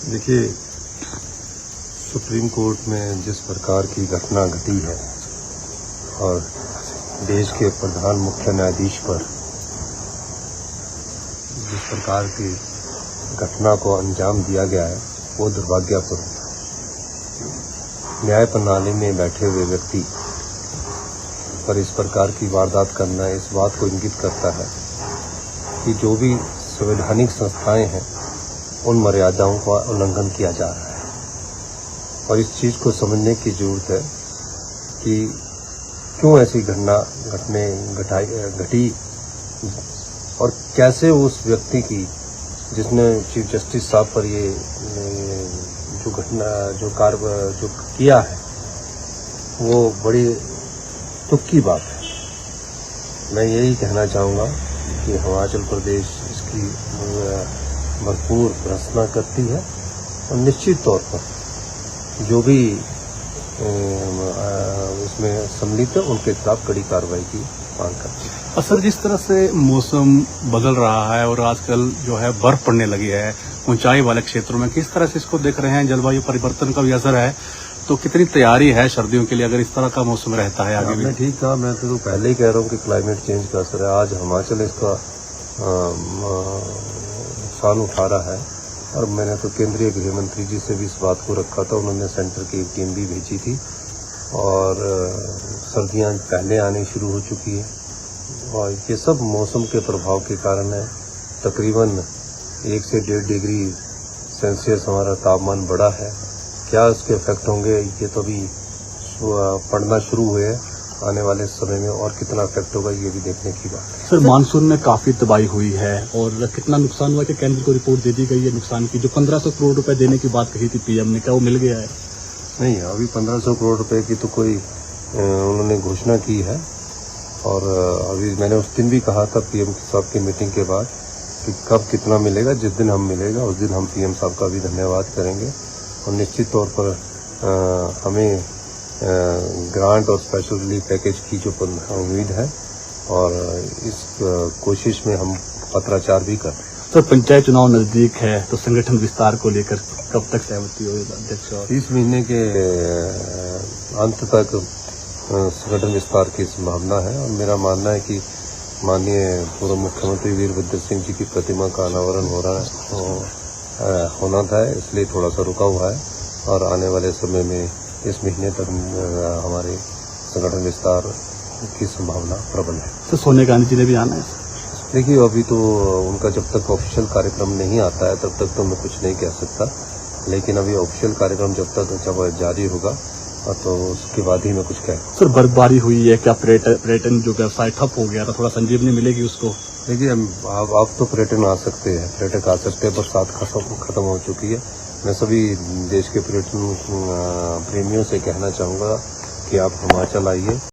देखिए, supreme court में जिस प्रकार की घटना घटी है और देश के प्रधान मुख्य न्यायाधीश पर जिस प्रकार की घटना को अंजाम दिया गया है वो दुर्भाग्यपूर्ण है। न्याय प्रणाली में बैठे हुए व्यक्ति पर इस प्रकार की वारदात करना इस बात को इंगित करता है कि जो भी संवैधानिक संस्थाएं हैं उन मर्यादाओं का उल्लंघन किया जा रहा है और इस चीज़ को समझने की जरूरत है कि क्यों ऐसी घटी और कैसे उस व्यक्ति की जिसने चीफ जस्टिस साहब पर ये जो किया है वो बड़ी दुख की बात है। मैं यही कहना चाहूँगा कि हिमाचल प्रदेश इसकी भरपूर भर्त्सना करती है और निश्चित तौर पर जो भी इसमें सम्मिलित है उनके खिलाफ कड़ी कार्रवाई की मांग करती है। और सर, जिस तरह से मौसम बदल रहा है और आजकल जो है बर्फ पड़ने लगी है ऊंचाई वाले क्षेत्रों में, किस तरह से इसको देख रहे हैं? जलवायु परिवर्तन का भी असर है, तो कितनी तैयारी है सर्दियों के लिए अगर इस तरह का मौसम रहता है आगे भी? मैं ठीक कहा, मैं तो पहले ही कह रहा हूँ कि क्लाइमेट चेंज का असर है। आज हिमाचल इसका नुकसान उठा रहा है और मैंने तो केंद्रीय गृह मंत्री जी से भी इस बात को रखा था। उन्होंने सेंटर की एक टीम भी भेजी थी और सर्दियाँ पहले आनी शुरू हो चुकी है और ये सब मौसम के प्रभाव के कारण है। तकरीबन 1 से 1.5 डिग्री सेल्सियस हमारा तापमान बढ़ा है। क्या इसके इफेक्ट होंगे ये तो अभी पड़ना शुरू हुए हैं। आने वाले समय में और कितना इफेक्ट होगा ये भी देखने की बात है। सर, मानसून में काफी तबाही हुई है और कितना नुकसान हुआ कि केंद्र को रिपोर्ट दे दी गई है नुकसान की? जो 1500 करोड़ रुपए देने की बात कही थी पीएम ने, क्या वो मिल गया है? नहीं, अभी 1500 करोड़ रुपए की तो कोई उन्होंने घोषणा की है और अभी मैंने उस दिन भी कहा था पीएम साहब की मीटिंग के बाद कि कब कितना मिलेगा। जिस दिन हम मिलेगा उस दिन हम पीएम साहब का भी धन्यवाद करेंगे और निश्चित तौर पर हमें ग्रांट और स्पेशल रिलीफ पैकेज की जो उम्मीद है और इस कोशिश में हम पत्राचार भी कर रहे हैं। सर, पंचायत चुनाव नजदीक है तो संगठन विस्तार को लेकर कब तक सहमति होगी अध्यक्ष? इस महीने के अंत तक संगठन विस्तार की संभावना है और मेरा मानना है कि माननीय पूर्व मुख्यमंत्री वीरभद्र सिंह जी की प्रतिमा का अनावरण होना था, इसलिए थोड़ा सा रुका हुआ है और आने वाले समय में इस महीने तक हमारे संगठन विस्तार की संभावना प्रबल है। तो सोनिया गांधी जी ने भी आना है? देखिए, अभी तो उनका जब तक ऑफिशियल कार्यक्रम नहीं आता है तब तक तो मैं कुछ नहीं कह सकता, लेकिन अभी ऑफिशियल कार्यक्रम जब जारी होगा तो उसके बाद ही मैं कुछ कह। सर, बर्फबारी हुई है, क्या पर्यटन जो व्यवसाय ठप हो गया था, थोड़ा संजीवनी मिलेगी उसको? देखिए, अब तो पर्यटक आ सकते हैं, बरसात खत्म हो चुकी है। मैं सभी देश के पर्यटन प्रेमियों से कहना चाहूँगा कि आप हिमाचल आइए।